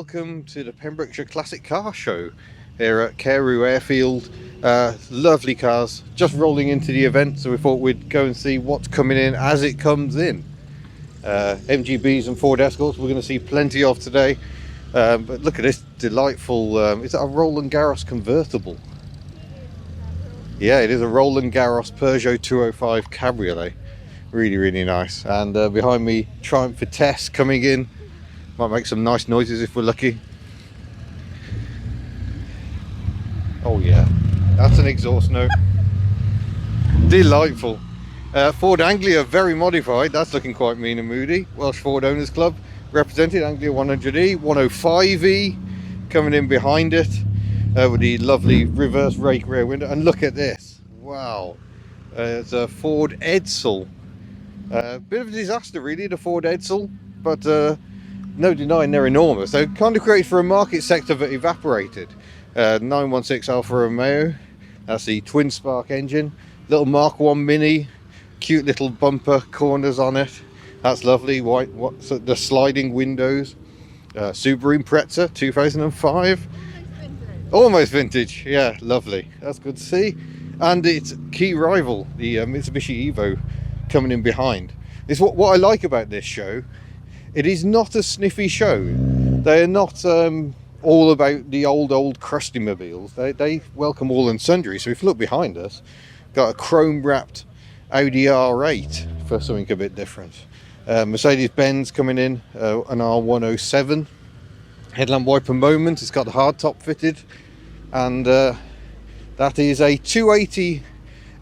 welcome to the Pembrokeshire Classic Car Show here at Carew Airfield. Lovely cars just rolling into the event, so we thought we'd go and see what's coming in as it comes in. MGBs and Ford Escorts we're going to see plenty of today, but look at this delightful, is that a Roland Garros convertible? Yeah, it is a Roland Garros Peugeot 205 Cabriolet. Really nice. And behind me, Triumph Vitesse coming in. Might make some nice noises if we're lucky. Oh yeah, that's an exhaust note. Delightful. Ford Anglia very modified. That's looking quite mean and moody. Welsh Ford Owners Club represented. Anglia 100E, 105E coming in behind it with the lovely reverse rake rear window. And look at this. Wow. It's a Ford Edsel. Bit of a disaster really, the Ford Edsel, but no denying they're enormous. They're kind of created for a market sector that evaporated. 916 Alfa Romeo, that's the twin spark engine, little Mark 1 Mini, cute little bumper corners on it, that's lovely. The sliding windows. Subaru Impreza 2005, almost vintage. Yeah, lovely, that's good to see. And its key rival, the Mitsubishi Evo, coming in behind. It's what I like about this show. It is not a sniffy show. They are not all about the old crusty mobiles. They welcome all and sundry. So if you look behind us, got a chrome wrapped Audi R8 for something a bit different. Mercedes-Benz coming in, an R107 headlamp wiper moment. It's got the hard top fitted, and that is a 280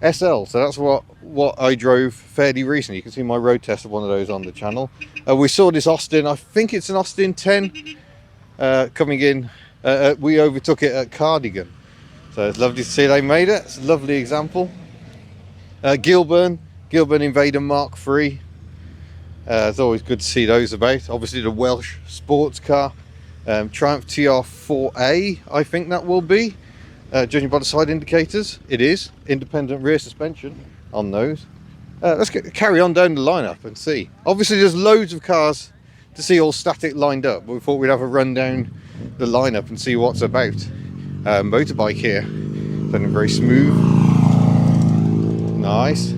SL. So that's what I drove fairly recently. You can see my road test of one of those on the channel. We saw this Austin, I think it's an Austin 10 coming in. We overtook it at Cardigan, so it's lovely to see they made it. It's a lovely example. Gilburn Invader Mark III. It's always good to see those about. Obviously the Welsh sports car. Triumph TR4A, I think that will be. Judging by the side indicators, it is independent rear suspension on those. Let's carry on down the lineup and see. Obviously there's loads of cars to see all static lined up, but we thought we'd have a run down the lineup and see what's about. Motorbike here, looking very smooth, nice.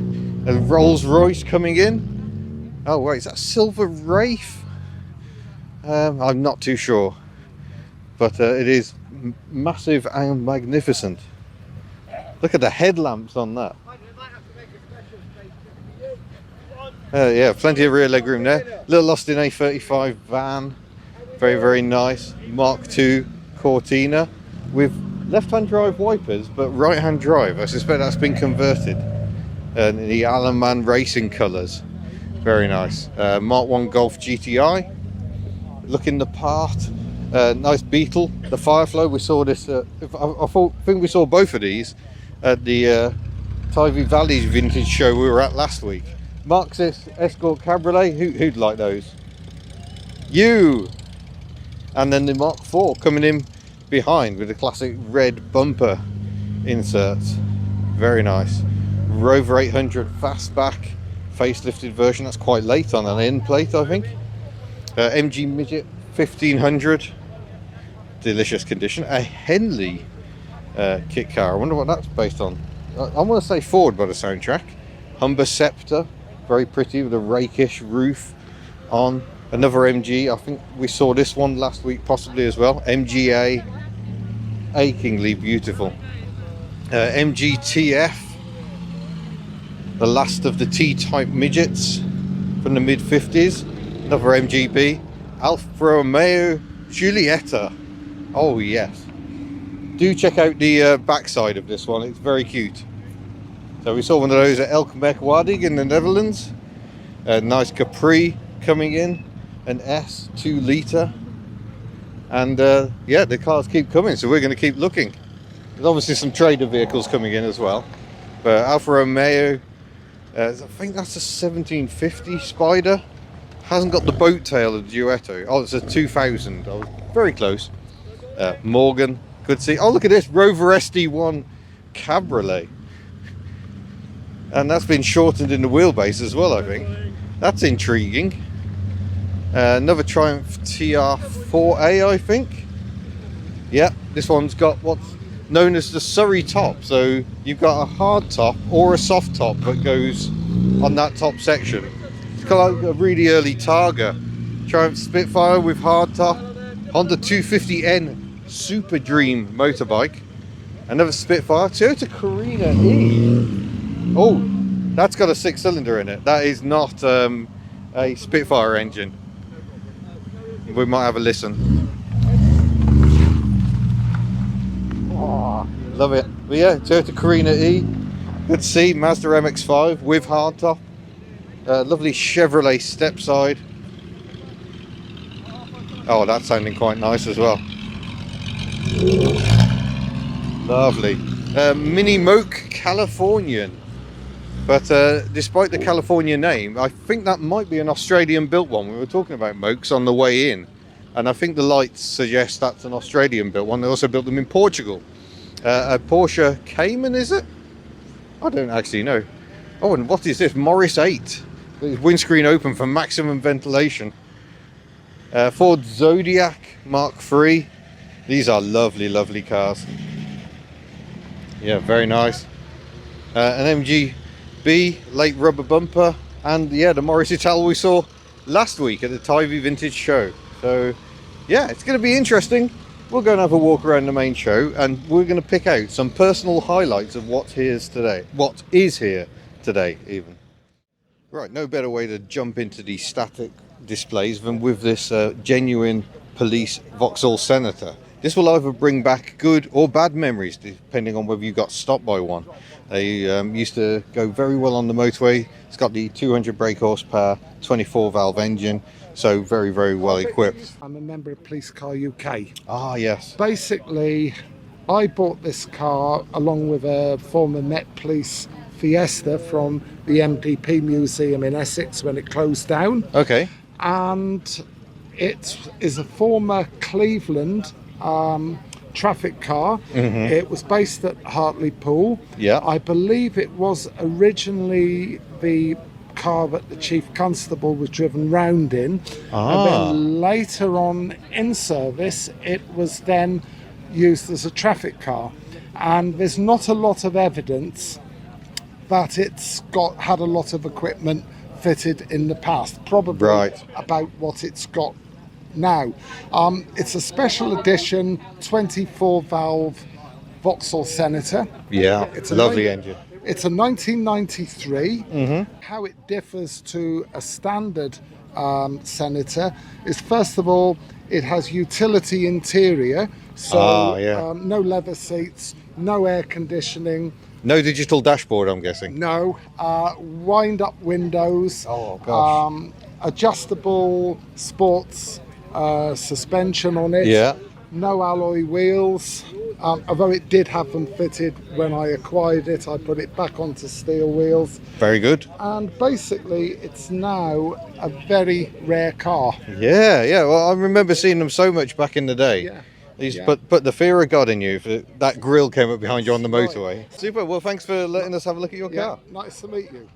A Rolls Royce coming in. Oh wait, is that Silver Wraith? I'm not too sure, but it is massive and magnificent. Look at the headlamps on that. Yeah, plenty of rear legroom there. Little Austin A35 van, very nice. Mark II Cortina with left-hand drive wipers, but right-hand drive. I suspect that's been converted. And the Alan Man Racing colours, very nice. Mark 1 Golf GTI, looking the part. Nice Beetle, the Fireflow. We saw this. I think we saw both of these at the Tivy Valley vintage show we were at last week. Mark 6 Escort Cabriolet. Who'd like those? You. And then the Mark 4 coming in behind with the classic red bumper inserts. Very nice. Rover 800 fastback facelifted version. That's quite late on an end plate, I think. MG Midget 1500. Delicious condition. A Henley kit car. I wonder what that's based on. I want to say Ford by the soundtrack. Humber Scepter, very pretty with a rakish roof on. Another MG. I think we saw this one last week possibly as well. MGA, achingly beautiful. MGTF, the last of the T-type midgets from the mid-50s. Another MGB. Alfa Romeo Giulietta. Oh yes, do check out the backside of this one, it's very cute. So we saw one of those at Mk4 in the Netherlands. Nice Capri coming in, an S 2 litre, and yeah, the cars keep coming, so we're going to keep looking. There's obviously some trader vehicles coming in as well, but Alfa Romeo, I think that's a 1750 Spider. Hasn't got the boat tail of the Duetto. Oh, it's a 2000. I was very close. Morgan, good to see. Oh, look at this Rover SD1 Cabriolet, and that's been shortened in the wheelbase as well, I think. That's intriguing. Another Triumph TR4A, I think. Yeah, this one's got what's known as the Surrey top. So you've got a hard top or a soft top that goes on that top section. It's got like a really early Targa. Triumph Spitfire with hard top. Honda 250N Super Dream motorbike. Another Spitfire. Toyota Carina E. Oh, that's got a 6-cylinder in it. That is not a Spitfire engine. We might have a listen. Oh, love it. But yeah, Toyota Carina E. Good to see. Mazda MX-5 with hardtop. Lovely Chevrolet stepside. Oh, that's sounding quite nice as well. Lovely. Mini Moke Californian. But despite the California name, I think that might be an Australian built one. We were talking about Mokes on the way in, and I think the lights suggest that's an Australian built one. They also built them in Portugal. A Porsche Cayman, is it? I don't actually know. Oh, and what is this? Morris 8. Windscreen open for maximum ventilation. Ford Zodiac Mark III. These are lovely, lovely cars. Yeah, very nice. An MGB late rubber bumper, and yeah, the Morris Ital we saw last week at the Tivy Vintage Show. So yeah, it's going to be interesting. We'll go and have a walk around the main show, and we're going to pick out some personal highlights of what is here today even. Right, no better way to jump into the static displays than with this genuine police Vauxhall Senator. This will either bring back good or bad memories, depending on whether you got stopped by one. They used to go very well on the motorway. It's got the 200 brake horsepower, 24 valve engine, so very, very well equipped. I'm a member of Police Car UK. Ah, yes. Basically, I bought this car along with a former Met Police Fiesta from the MPP Museum in Essex when it closed down. Okay. And it is a former Cleveland traffic car. Mm-hmm. It was based at Hartlepool. Yeah. I believe it was originally the car that the Chief Constable was driven round in. And then later on in service, it was then used as a traffic car. And there's not a lot of evidence that it's had a lot of equipment fitted in the past, probably right. About what it's got now. It's a special edition 24 valve Vauxhall Senator. Yeah, it's a lovely engine. It's a 1993. Mm-hmm. How it differs to a standard Senator is, first of all, it has utility interior, so no leather seats, no air conditioning. No digital dashboard, I'm guessing. No. Wind-up windows. Oh, gosh. Adjustable sports suspension on it. Yeah. No alloy wheels. Although it did have them fitted when I acquired it, I put it back onto steel wheels. Very good. And basically, it's now a very rare car. Yeah, yeah. Well, I remember seeing them so much back in the day. Yeah. Put the fear of God in you if that grille came up behind you on the motorway. Right. Super. Well, thanks for letting us have a look at your car. Nice to meet you.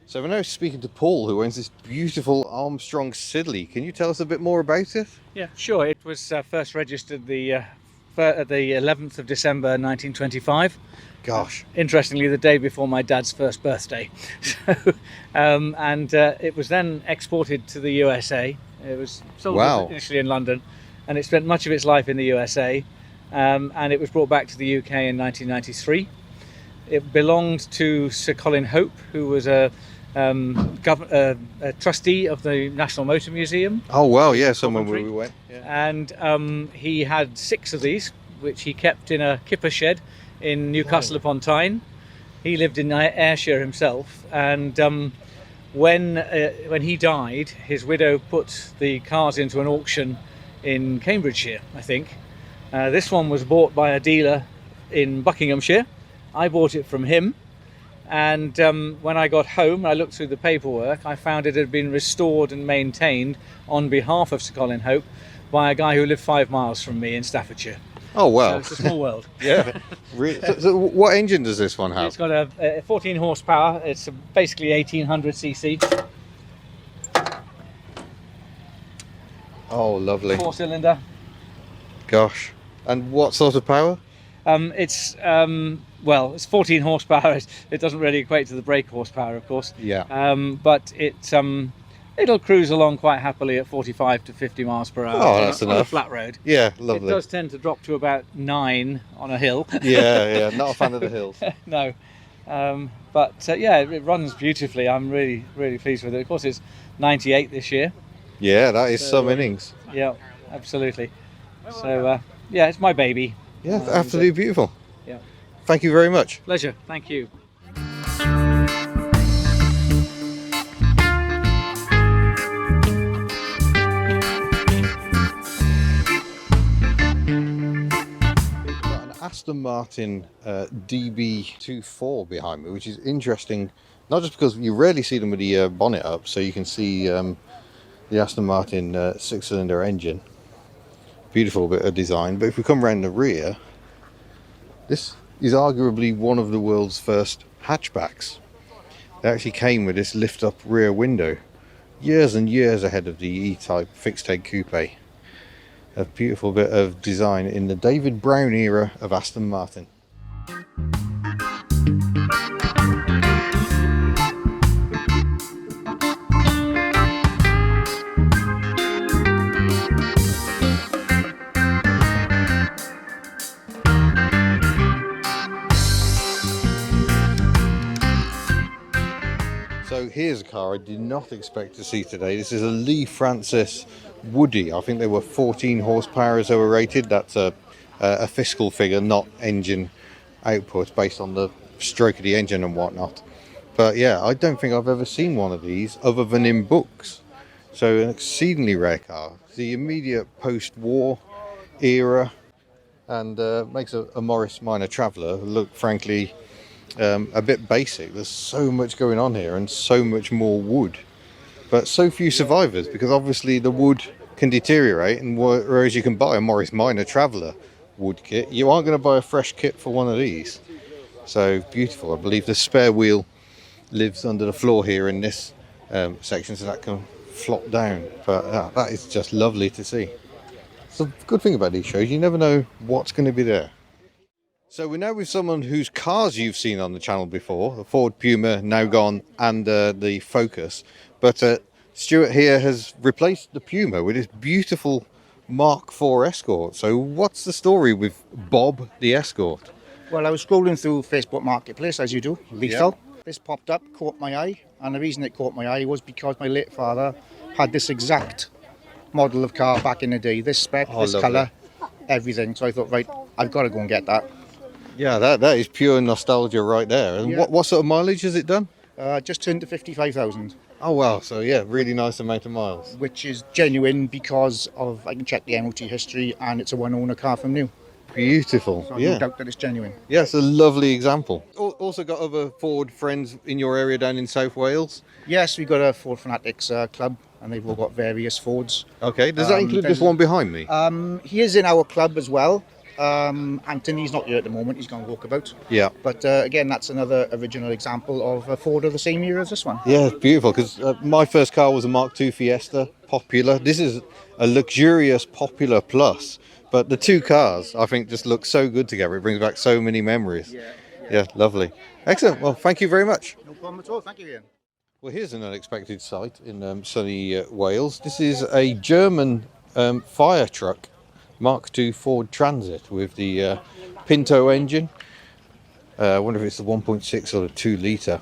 So we're now speaking to Paul, who owns this beautiful Armstrong Sidley. Can you tell us a bit more about it? Yeah, sure. It was first registered the 11th of December 1925. Gosh. Interestingly, the day before my dad's first birthday. So, it was then exported to the USA. It was sold initially in London, and it spent much of its life in the USA. And it was brought back to the UK in 1993. It belonged to Sir Colin Hope, who was a trustee of the National Motor Museum. Oh wow, yeah, somewhere where we went. Yeah. And he had 6 of these, which he kept in a kipper shed in Newcastle upon Tyne. He lived in Ayrshire himself, and when he died, his widow put the cars into an auction in Cambridgeshire, I think. This one was bought by a dealer in Buckinghamshire. I bought it from him. And when I got home, I looked through the paperwork, I found it had been restored and maintained on behalf of Sir Colin Hope by a guy who lived 5 miles from me in Staffordshire. Oh, wow. So it's a small world. Yeah. Really? So what engine does this one have? It's got a 14 horsepower. It's basically 1800 cc. Oh, lovely. 4-cylinder. Gosh. And what sort of power? Well, it's 14 horsepower. It doesn't really equate to the brake horsepower, of course. Yeah. But it'll cruise along quite happily at 45 to 50 miles per hour. Oh, that's on enough. a flat road. Yeah, lovely. It does tend to drop to about 9 on a hill. Yeah, not a fan of the hills. No. But yeah, it runs beautifully. I'm really, really pleased with it. Of course, it's 98 this year. Yeah, that is some innings. Yeah, absolutely. So yeah, it's my baby. Yeah, absolutely beautiful. Yeah. Thank you very much. Pleasure. Thank you. Aston Martin DB24 behind me, which is interesting, not just because you rarely see them with the bonnet up, so you can see the Aston Martin 6-cylinder engine. Beautiful bit of design, but if we come around the rear, this is arguably one of the world's first hatchbacks. They actually came with this lift-up rear window, years and years ahead of the E-Type fixed-head coupe. A beautiful bit of design in the David Brown era of Aston Martin. So here's a car I did not expect to see today. This is a Lea-Francis Woodie. I think they were 14 horsepower as they were rated. That's a fiscal figure, not engine output, based on the stroke of the engine and whatnot. But yeah, I don't think I've ever seen one of these other than in books. So an exceedingly rare car. The immediate post-war era, and makes a Morris Minor Traveller look, frankly, a bit basic. There's so much going on here and so much more wood, but so few survivors, because obviously the wood can deteriorate, and whereas you can buy a Morris Minor Traveller wood kit, you aren't going to buy a fresh kit for one of these. So beautiful. I believe the spare wheel lives under the floor here in this section, so that can flop down. But that is just lovely to see. It's a good thing about these shows, you never know what's going to be there. So we're now with someone whose cars you've seen on the channel before, the Ford Puma, now gone, and the Focus. But Stuart here has replaced the Puma with this beautiful Mk4 Escort. So what's the story with Bob the Escort? Well, I was scrolling through Facebook Marketplace, as you do, Lethal. Yep. This popped up, caught my eye, and the reason it caught my eye was because my late father had this exact model of car back in the day, this spec, this colour, everything. So I thought, right, I've got to go and get that. Yeah, that is pure nostalgia right there. And what sort of mileage has it done? Just turned to 55,000. Oh wow, so yeah, really nice amount of miles. Which is genuine because of, I can check the MOT history, and it's a one-owner car from new. Beautiful, So yeah. no doubt that it's genuine. Yeah, it's a lovely example. Also got other Ford friends in your area down in South Wales? Yes, we've got a Ford Fanatics club, and they've all got various Fords. Okay, does that include this one behind me? He is in our club as well. Anthony's not here at the moment, he's gone walkabout. Yeah. But again, that's another original example of a Ford of the same year as this one. Yeah, it's beautiful, because my first car was a Mark II Fiesta, popular. This is a luxurious Popular Plus, but the two cars, I think, just look so good together. It brings back so many memories. Yeah, lovely. Excellent. Well, thank you very much. No problem at all. Thank you, Ian. Well, here's an unexpected sight in sunny Wales. This is a German fire truck, Mark II Ford Transit, with the Pinto engine. I wonder if it's the 1.6 or the 2 litre.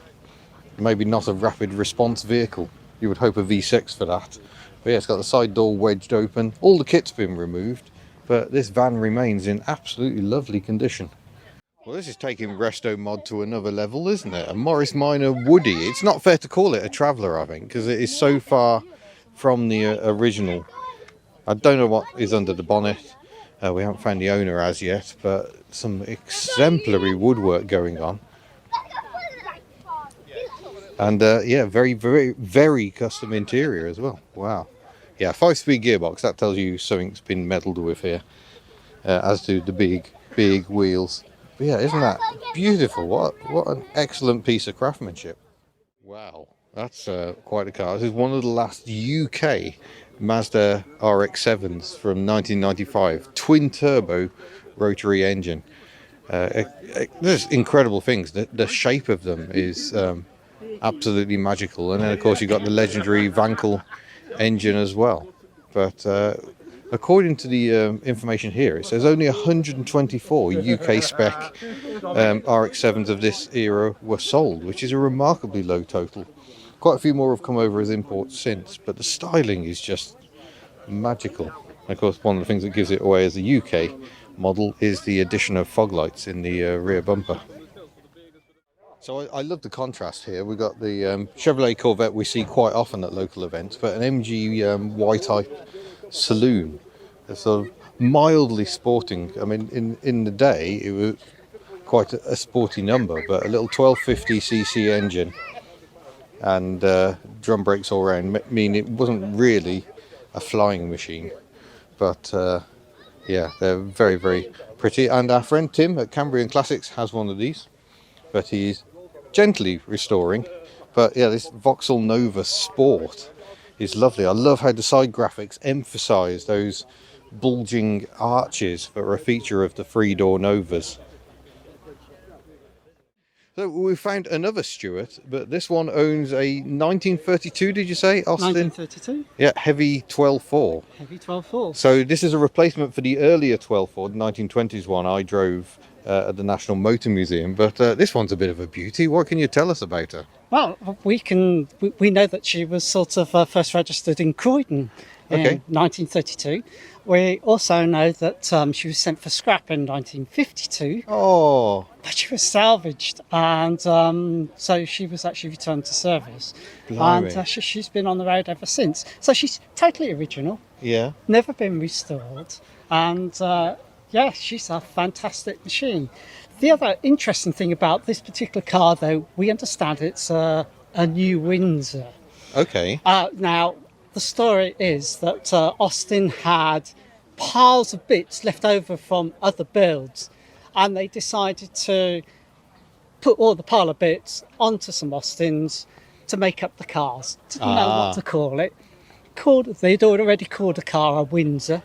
Maybe not a rapid response vehicle. You would hope a V6 for that. But yeah, it's got the side door wedged open. All the kit's been removed, but this van remains in absolutely lovely condition. Well, this is taking Resto Mod to another level, isn't it? A Morris Minor Woodie. It's not fair to call it a Traveller, I think, because it is so far from the original. I don't know what is under the bonnet. We haven't found the owner as yet, but some exemplary woodwork going on. And yeah, very, very, very custom interior as well. Wow. Yeah, 5-speed gearbox. That tells you something's been meddled with here, as do the big wheels. But yeah, isn't that beautiful? What an excellent piece of craftsmanship. Wow, that's quite a car. This is one of the last UK Mazda RX7s from 1995. Twin turbo rotary engine. There's incredible things. The shape of them is absolutely magical. And then of course you've got the legendary Vauxhall engine as well. But according to the information here, it says only 124 UK spec RX7s of this era were sold, which is a remarkably low total. Quite a few more have come over as imports since, but the styling is just magical. And of course, one of the things that gives it away as a UK model is the addition of fog lights in the rear bumper. So I love the contrast here. We've got the Chevrolet Corvette we see quite often at local events, but an MG Y-type saloon. It's sort of mildly sporting. I mean, in the day, it was quite a sporty number, but a little 1250cc engine and drum brakes all around mean it wasn't really a flying machine. But yeah, they're very, very pretty. And our friend Tim at Cambrian Classics has one of these, but he's gently restoring. But yeah, this Vauxhall Nova Sport is lovely. I love how the side graphics emphasize those bulging arches that are a feature of the three-door Novas. So we found another Stuart, but this one owns a 1932, did you say, Austin? 1932. Yeah, heavy 12.4. Heavy 12.4. So this is a replacement for the earlier 12.4, the 1920s one I drove at the National Motor Museum, but this one's a bit of a beauty. What can you tell us about her? Well, we know that she was sort of first registered in Croydon in 1932. We also know that she was sent for scrap in 1952. Oh, but she was salvaged, and so she was actually returned to service. blimey. And she's been on the road ever since. So she's totally original, Yeah. never been restored, and yeah, she's a fantastic machine. The other interesting thing about this particular car, though, we understand it's a new Windsor. Okay. Now, the story is that Austin had piles of bits left over from other builds, and they decided to put all the pile of bits onto some Austins to make up the cars. Didn't know what to call it. They'd already called a car a Windsor.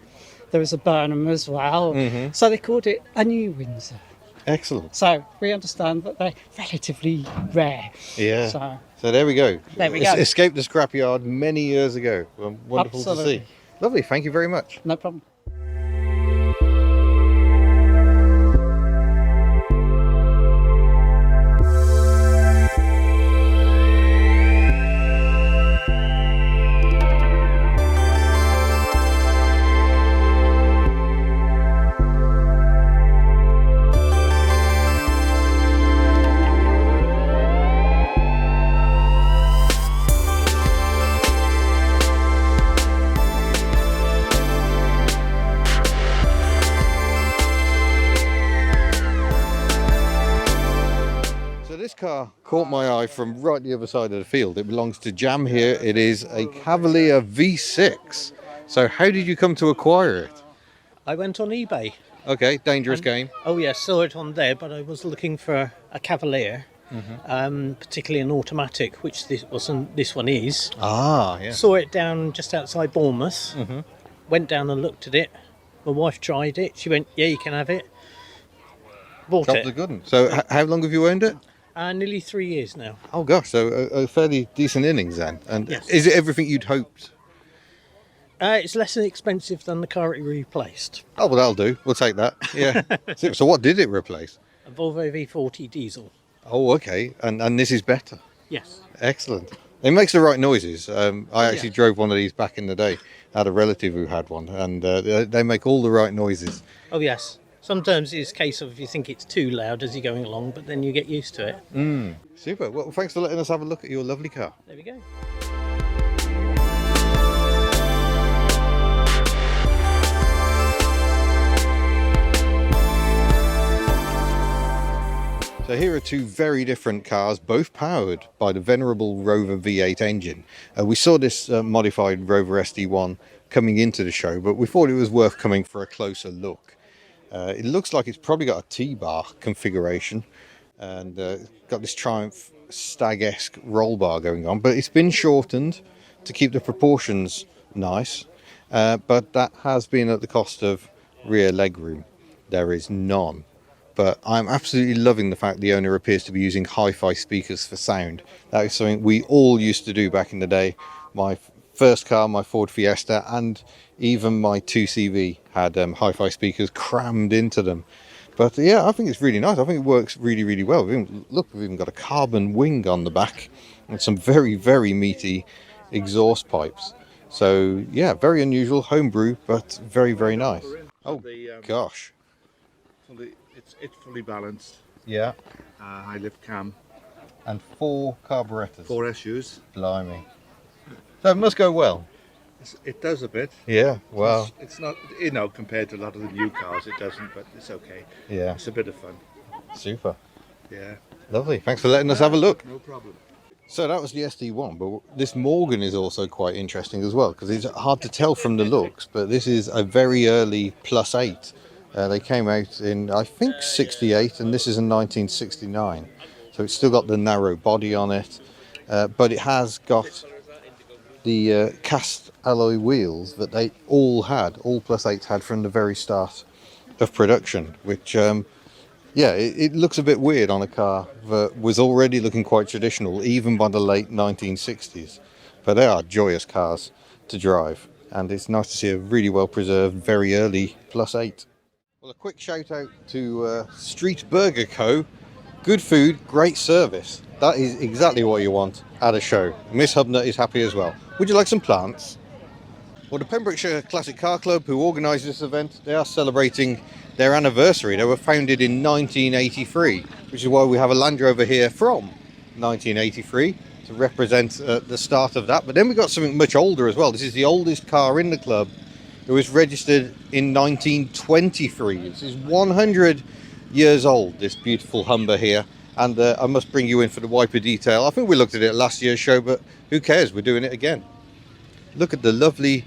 There was a Burnham as well. Mm-hmm. So they called it a new Windsor. Excellent. So we understand that they're relatively rare. Yeah. So there we go. There we go. Escaped the scrapyard many years ago. Well, wonderful Absolutely. to see. Lovely. Thank you very much. no problem. This car caught my eye from right the other side of the field. It belongs to Jam here. It is a Cavalier V6. So how did you come to acquire it? I went on eBay. Okay, dangerous game. Oh yeah, saw it on there, but I was looking for a Cavalier, particularly an automatic, which this one is. Ah, yeah. Saw it down just outside Bournemouth. Went down and looked at it. My wife tried it. She went, "Yeah, you can have it." Bought Top of the good one. So how long have you owned it? Nearly 3 years now. Oh gosh, so a fairly decent innings then. And Yes. is it everything you'd hoped? It's less expensive than the car it replaced. Oh, well, that'll do. We'll take that. Yeah. So what did it replace? A Volvo V40 diesel. Oh, okay. And this is better. Yes. Excellent. It makes the right noises. I actually Yeah. drove one of these back in the day. I had a relative who had one, and they make all the right noises. Oh yes. Sometimes it's a case of you think it's too loud as you're going along, but then you get used to it. Super. Well, thanks for letting us have a look at your lovely car. There we go. So So here are two very different cars, both powered by the venerable Rover V8 engine. We saw this modified Rover SD1 coming into the show, but we thought it was worth coming for a closer look. It looks like it's probably got a T-bar configuration and got this Triumph Stag-esque roll bar going on, but it's been shortened to keep the proportions nice, but that has been at the cost of rear legroom. There is none. But I'm absolutely loving the fact the owner appears to be using hi-fi speakers for sound. That is something we all used to do back in the day. My first car, my Ford Fiesta, and even my 2CV had hi-fi speakers crammed into them. But yeah, I think it's really nice. I think it works really, really well. Look, we've even got a carbon wing on the back and some very, very meaty exhaust pipes. So yeah, very unusual, homebrew, but very, very nice. Oh gosh. It's fully balanced. Yeah. High lift cam. And 4 carburetors. 4 SUs. Blimey. So it must go well. It does a bit. Yeah, wow. It's not, you know, compared to a lot of the new cars, it doesn't, but it's okay. Yeah. It's a bit of fun. Super. Yeah. Lovely. Thanks for letting us have a look. No problem. So that was the SD1, but this Morgan is also quite interesting as well, because it's hard to tell from the looks, but this is a very early +8. They came out in, I think, 68, and this is in 1969. So it's still got the narrow body on it, but it has got the cast alloy wheels that they all +8s had from the very start of production, which, yeah, it looks a bit weird on a car that was already looking quite traditional, even by the late 1960s. But they are joyous cars to drive, and it's nice to see a really well-preserved, very early +8. Well, a quick shout out to Street Burger Co. Good food, great service. That is exactly what you want at a show. Miss Hubnut is happy as well. Would you like some plants? Well, the Pembrokeshire Classic Car Club, who organised this event, they are celebrating their anniversary. They were founded in 1983, which is why we have a Land Rover here from 1983 to represent the start of that. But then we got something much older as well. This is the oldest car in the club. It was registered in 1923. This is 100 years old, this beautiful Humber here. And I must bring you in for the wiper detail. I think we looked at it at last year's show, but who cares? We're doing it again. Look at the lovely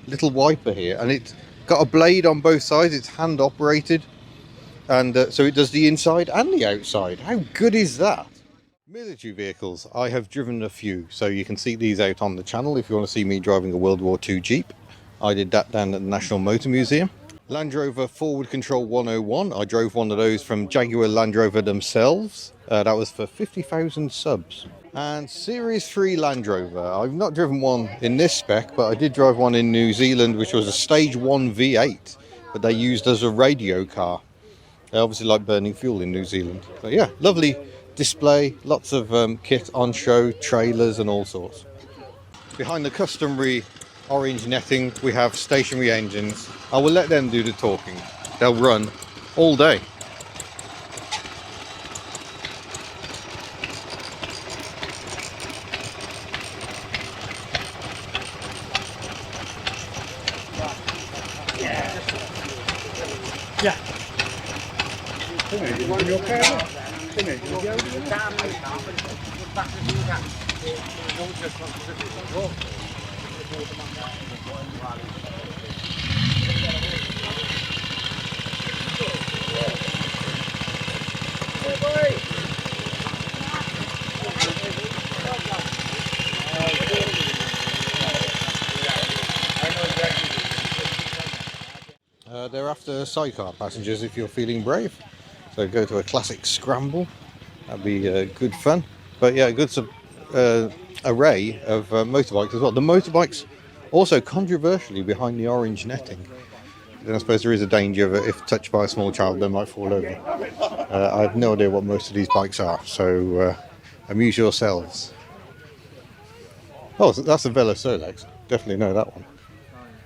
little wiper here. And it's got a blade on both sides. It's hand operated. And so it does the inside and the outside. How good is that? Military vehicles. I have driven a few. So you can see these out on the channel if you want to see me driving a World War II Jeep. I did that down at the National Motor Museum. Land Rover Forward Control 101. I drove one of those from Jaguar Land Rover themselves. That was for 50,000 subs. And Series 3 Land Rover. I've not driven one in this spec, but I did drive one in New Zealand, which was a Stage 1 V8, but they used as a radio car. They obviously like burning fuel in New Zealand. But yeah, lovely display, lots of kit on show, trailers and all sorts. Behind the customary orange netting, we have stationary engines. I will let them do the talking. They'll run all day. Yeah. They're after sidecar passengers if you're feeling brave. So go to a classic scramble. That'd be good fun. But yeah, a good array of motorbikes as well. The motorbikes also controversially behind the orange netting. Then I suppose there is a danger that if touched by a small child they might fall over. I have no idea what most of these bikes are, so amuse yourselves. Oh, so that's a Velo Solex. Definitely know that one.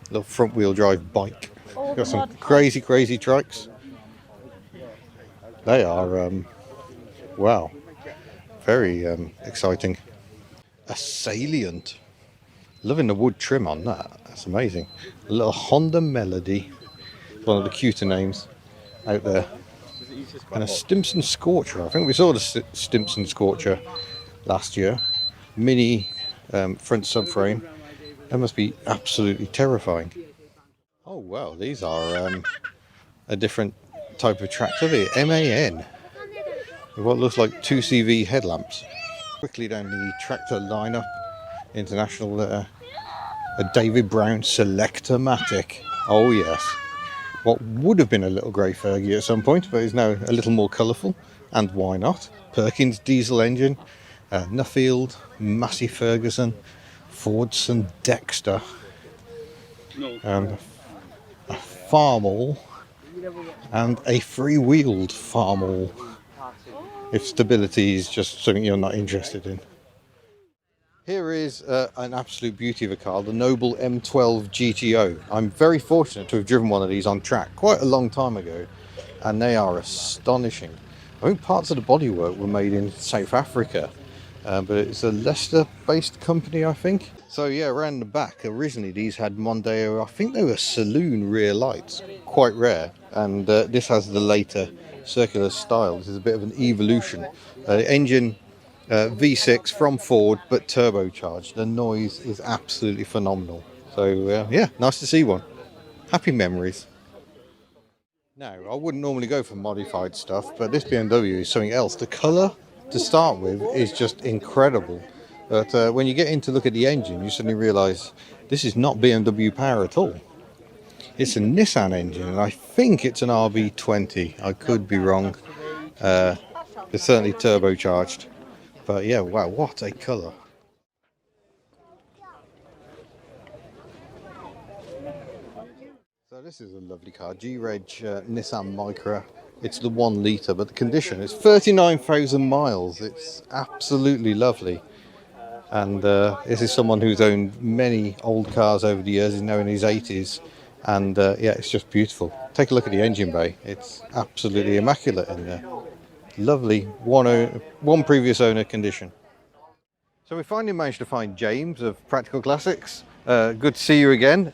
Little front wheel drive bike. Got some crazy trikes. They are, wow, very exciting. A Salient. Loving the wood trim on that. That's amazing. A little Honda Melody. One of the cuter names out there. And a Stimson Scorcher. I think we saw the Stimson Scorcher last year. Mini front subframe. That must be absolutely terrifying. Oh wow, these are a different type of tractor, the MAN. With what looks like 2CV headlamps. Quickly down the tractor lineup. International, a David Brown Selector-Matic. Oh yes. What would have been a little grey Fergie at some point, but is now a little more colourful. And why not? Perkins diesel engine. Nuffield, Massey Ferguson, Fordson Dexter. And a Farmall. And a free-wheeled Farmall. If stability is just something you're not interested in. Here is an absolute beauty of a car, the Noble M12 GTO. I'm very fortunate to have driven one of these on track quite a long time ago, and they are astonishing. I think parts of the bodywork were made in South Africa, but it's a Leicester-based company, I think. So yeah, around the back, originally these had Mondeo, I think they were saloon rear lights, quite rare, and this has the later circular style. This is a bit of an evolution. Engine V6 from Ford, but turbocharged. The noise is absolutely phenomenal. So yeah, nice to see one. Happy memories. Now, I wouldn't normally go for modified stuff, but this BMW is something else. The colour, to start with, is just incredible. But when you get in to look at the engine, you suddenly realise this is not BMW power at all. It's a Nissan engine, and I think it's an RB20. I could be wrong. It's certainly turbocharged. But yeah, wow, what a colour. So this is a lovely car, G-Reg Nissan Micra. It's the 1 litre, but the condition is 39,000 miles. It's absolutely lovely. And this is someone who's owned many old cars over the years. He's now in his 80s. And yeah, it's just beautiful. Take a look at the engine bay. It's absolutely immaculate in there. Lovely one previous owner condition. So we finally managed to find James of Practical Classics. Good to see you again.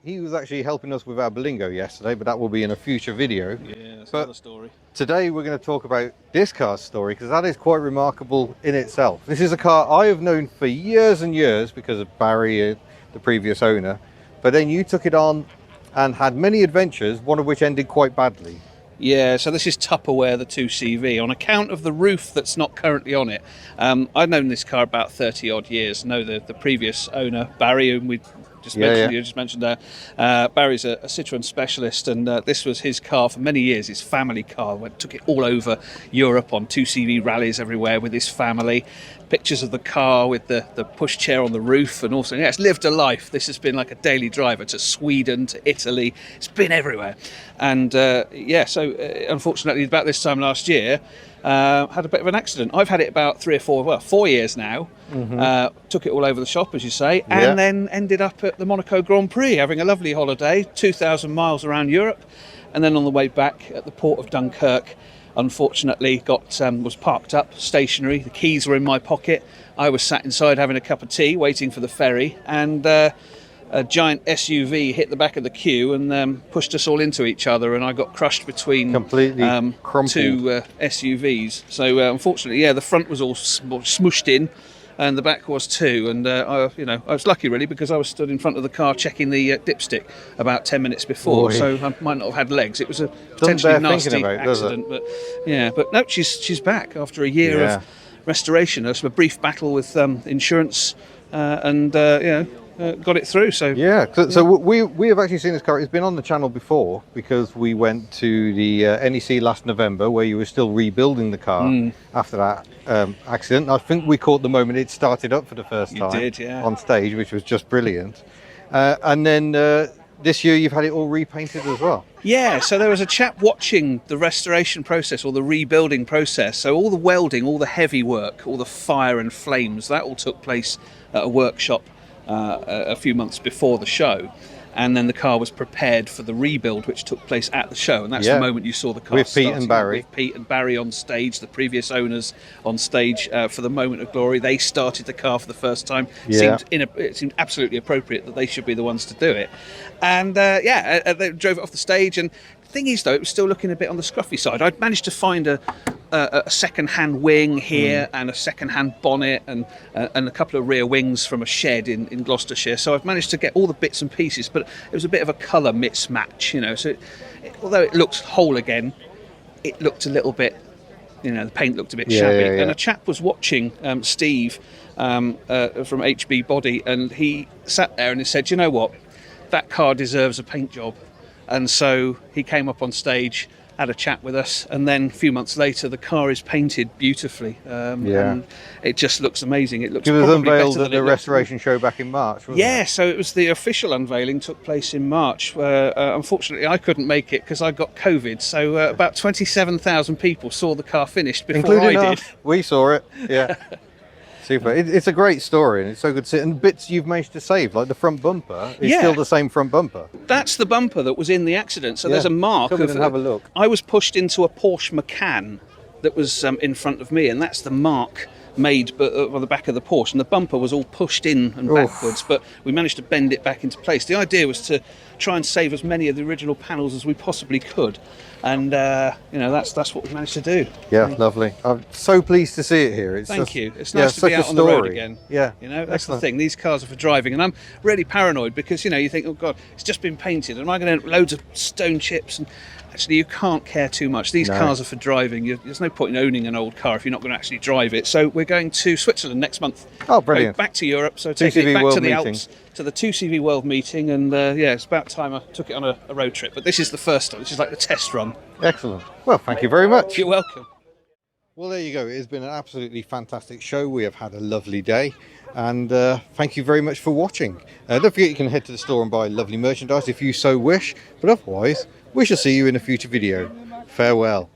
He was actually helping us with our Berlingo yesterday, but that will be in a future video. Yeah, that's another story. Today we're going to talk about this car's story, because that is quite remarkable in itself. This is a car I have known for years and years because of Barry, the previous owner. But then you took it on and had many adventures, one of which ended quite badly. Yeah, so this is Tupperware, the 2CV, on account of the roof that's not currently on it. I've known this car about 30 odd years. Know the previous owner, Barry, whom we just mentioned. You just mentioned there. Barry's a Citron specialist, and this was his car for many years. His family car. Took it all over Europe on 2CV rallies everywhere with his family. Pictures of the car with the pushchair on the roof, and also, yeah, it's lived a life. This has been like a daily driver to Sweden, to Italy. It's been everywhere. And yeah, so unfortunately, about this time last year, had a bit of an accident. I've had it about 4 years now. Took it all over the shop, as you say, and then ended up at the Monaco Grand Prix, having a lovely holiday, 2,000 miles around Europe, and then on the way back at the port of Dunkirk, unfortunately was parked up, stationary. The keys were in my pocket. I was sat inside having a cup of tea, waiting for the ferry, and a giant SUV hit the back of the queue and pushed us all into each other, and I got crushed between completely two SUVs. So unfortunately, yeah, the front was all smooshed in, and the back was too. And I was lucky really, because I was stood in front of the car checking the dipstick about 10 minutes before. Boy. So I might not have had legs. It was a potentially nasty accident, but yeah. But no, she's back after a year of restoration. There was a brief battle with insurance, and got it through. So yeah, so we have actually seen this car. It's been on the channel before, because we went to the NEC last November, where you were still rebuilding the car after that accident. I think we caught the moment it started up for the first time. You did, yeah. On stage, which was just brilliant. And then this year you've had it all repainted as well. Yeah, so there was a chap watching the restoration process, or the rebuilding process. So all the welding, all the heavy work, all the fire and flames, that all took place at a workshop a few months before the show, and then the car was prepared for the rebuild, which took place at the show, and that's the moment you saw the car with Pete and Barry. With Pete and Barry on stage, the previous owners on stage for the moment of glory. They started the car for the first time. It seemed absolutely appropriate that they should be the ones to do it, and they drove it off the stage, and thing is, though, it was still looking a bit on the scruffy side. I'd managed to find a second-hand wing here and a second-hand bonnet and a couple of rear wings from a shed in Gloucestershire. So I've managed to get all the bits and pieces, but it was a bit of a colour mismatch, you know. So although it looks whole again, it looked a little bit, you know, the paint looked a bit shabby. And a chap was watching Steve from HB Body, and he sat there and he said, you know what, that car deserves a paint job. And so he came up on stage, had a chat with us, and then a few months later the car is painted beautifully, and it just looks amazing. It looks It was probably unveiled better at than the it restoration show back in March, wasn't it? So it was the official unveiling took place in March. Unfortunately, I couldn't make it because I got COVID. So about 27,000 people saw the car finished before Including I did. us. We saw it. Yeah. Super. It's a great story, and it's so good to see. And bits you've managed to save, like the front bumper, is still the same front bumper. That's the bumper that was in the accident. So there's a mark. Come in and have a look. I was pushed into a Porsche Macan that was in front of me, and that's the mark made on the back of the Porsche, and the bumper was all pushed in and backwards, but we managed to bend it back into place. The idea was to try and save as many of the original panels as we possibly could, and you know, that's what we managed to do. Yeah, lovely. I'm so pleased to see it here. It's Thank just, you. It's nice to be out on the road again. Yeah, you know, that's excellent. the thing. These cars are for driving, and I'm really paranoid because, you know, you think, oh God, it's just been painted. Am I going to loads of stone chips? And actually, you can't care too much. These cars are for driving. There's no point in owning an old car if you're not going to actually drive it. So we're going to Switzerland next month. Oh, brilliant. Back to Europe. So taking it back to the Alps, to the 2CV World meeting. And it's about time I took it on a road trip. But this is the first one. This is like the test run. Excellent. Well, thank you very much. You're welcome. Well, there you go. It has been an absolutely fantastic show. We have had a lovely day. And thank you very much for watching. Don't forget you can head to the store and buy lovely merchandise if you so wish. But otherwise, we shall see you in a future video. Farewell.